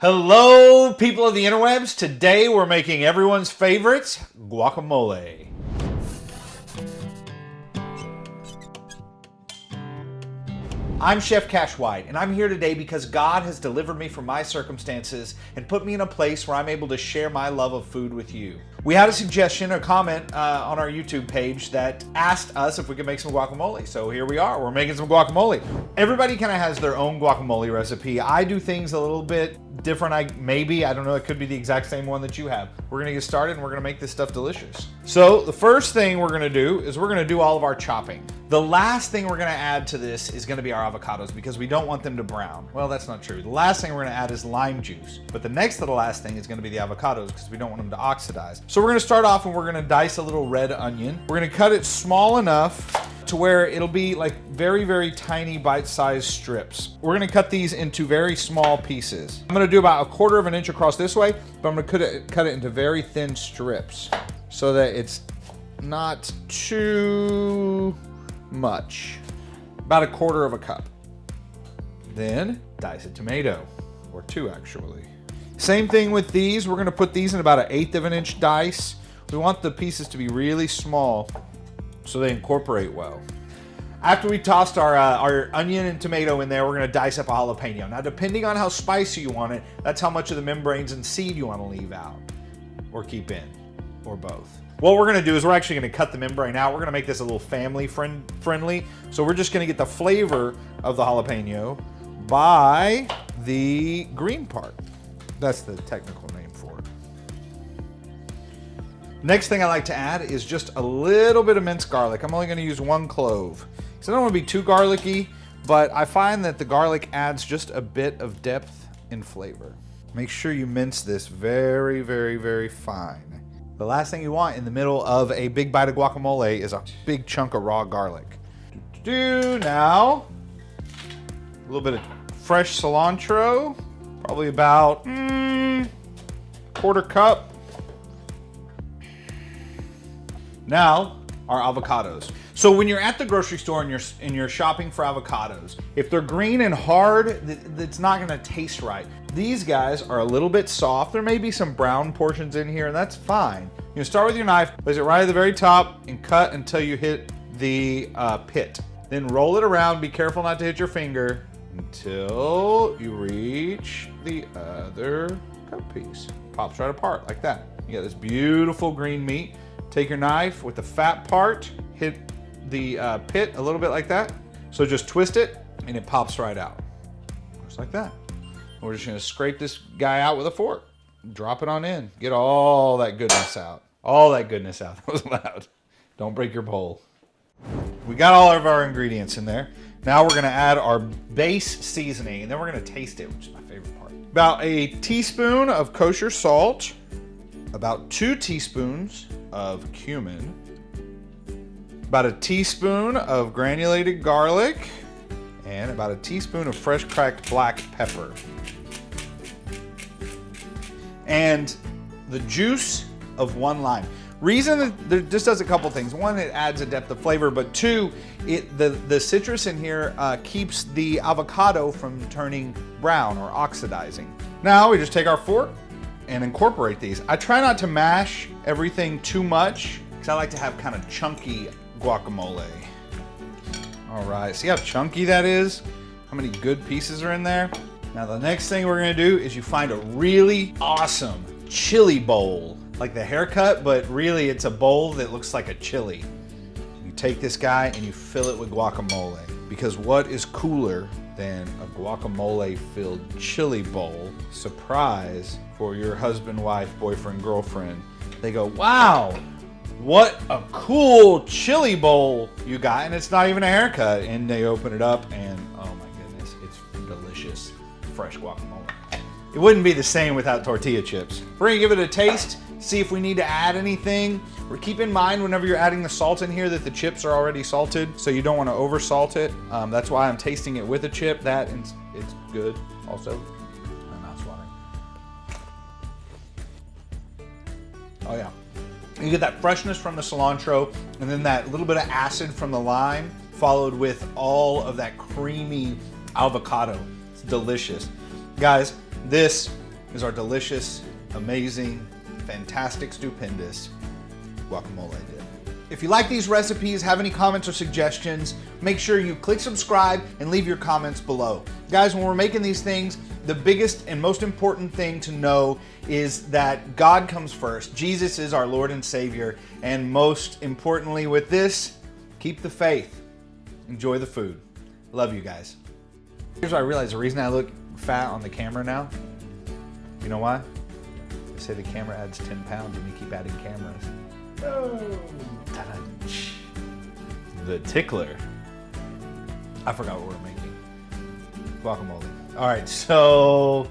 Hello, people of the interwebs. Today we're making everyone's favorites, guacamole. I'm Chef Cash White, and I'm here today because God has delivered me from my circumstances and put me in a place where I'm able to share my love of food with you. We had a suggestion, a comment on our YouTube page that asked us if we could make some guacamole. So here we are, we're making some guacamole. Everybody kind of has their own guacamole recipe. I do things a little bit different. I don't know, it could be the exact same one that you have. We're gonna get started and we're gonna make this stuff delicious. So the first thing we're gonna do is we're gonna do all of our chopping. The last thing we're gonna add to this is gonna be our avocados because we don't want them to brown. Well, that's not true. The last thing we're gonna add is lime juice, but the next to the last thing is gonna be the avocados because we don't want them to oxidize. So we're gonna start off and we're gonna dice a little red onion. We're gonna cut it small enough to where it'll be like very, very tiny bite-sized strips. We're gonna cut these into very small pieces. I'm gonna do about 1/4 of an inch across this way, but I'm gonna cut it into very thin strips so that it's not too much. About 1/4 of a cup. Then dice a tomato, or 2 actually. Same thing with these. We're gonna put these in about 1/8 of an inch dice. We want the pieces to be really small so they incorporate well. After we tossed our onion and tomato in there, we're gonna dice up a jalapeno. Now, depending on how spicy you want it, that's how much of the membranes and seed you wanna leave out or keep in, or both. What we're gonna do is we're actually gonna cut the membrane out. We're gonna make this a little family friendly. So we're just gonna get the flavor of the jalapeno by the green part. That's the technical name for it. Next thing I like to add is just a little bit of minced garlic. I'm only gonna use 1 clove. So I don't wanna be too garlicky, but I find that the garlic adds just a bit of depth in flavor. Make sure you mince this very, very, very fine. The last thing you want in the middle of a big bite of guacamole is a big chunk of raw garlic. Now, a little bit of fresh cilantro, probably about 1/4 cup. Now, our avocados. So when you're at the grocery store and you're shopping for avocados, if they're green and hard, it's not gonna taste right. These guys are a little bit soft. There may be some brown portions in here, and that's fine. You can start with your knife, place it right at the very top, and cut until you hit the pit. Then roll it around, be careful not to hit your finger, until you reach the other cut piece. Pops right apart, like that. You got this beautiful green meat. Take your knife with the fat part, hit the pit a little bit like that. So just twist it, and it pops right out. Just like that. And we're just gonna scrape this guy out with a fork. Drop it on in. Get all that goodness out. All that goodness out. That was loud. Don't break your bowl. We got all of our ingredients in there. Now we're gonna add our base seasoning, and then we're gonna taste it, which is my favorite part. About a teaspoon of kosher salt, about 2 teaspoons of cumin, about a teaspoon of granulated garlic, and about a teaspoon of fresh cracked black pepper. And the juice of 1 lime. Reason that this does a couple things. 1, it adds a depth of flavor, but 2, the citrus in here keeps the avocado from turning brown or oxidizing. Now we just take our fork and incorporate these. I try not to mash everything too much because I like to have kind of chunky guacamole. All right, see how chunky that is? How many good pieces are in there? Now the next thing we're gonna do is you find a really awesome chili bowl. Like the haircut, but really it's a bowl that looks like a chili. You take this guy and you fill it with guacamole. Because what is cooler than a guacamole-filled chili bowl? Surprise for your husband, wife, boyfriend, girlfriend. They go, wow, what a cool chili bowl you got. And it's not even a haircut. And they open it up and oh my goodness, it's delicious, fresh guacamole. It wouldn't be the same without tortilla chips. We're gonna give it a taste, see if we need to add anything. Or keep in mind whenever you're adding the salt in here that the chips are already salted, so you don't want to over salt it. That's why I'm tasting it with a chip. That and it's good also. My mouth's watering. Oh yeah. You get that freshness from the cilantro and then that little bit of acid from the lime followed with all of that creamy avocado. It's delicious. Guys, this is our delicious, amazing, fantastic, stupendous guacamole dip. If you like these recipes, have any comments or suggestions, make sure you click subscribe and leave your comments below. Guys, when we're making these things, the biggest and most important thing to know is that God comes first. Jesus is our Lord and Savior. And most importantly with this, keep the faith. Enjoy the food. Love you guys. Here's what I realized, the reason I look fat on the camera now, you know why? They say the camera adds 10 pounds and we keep adding cameras. Oh. The tickler. I forgot what we're making. Guacamole. All right, so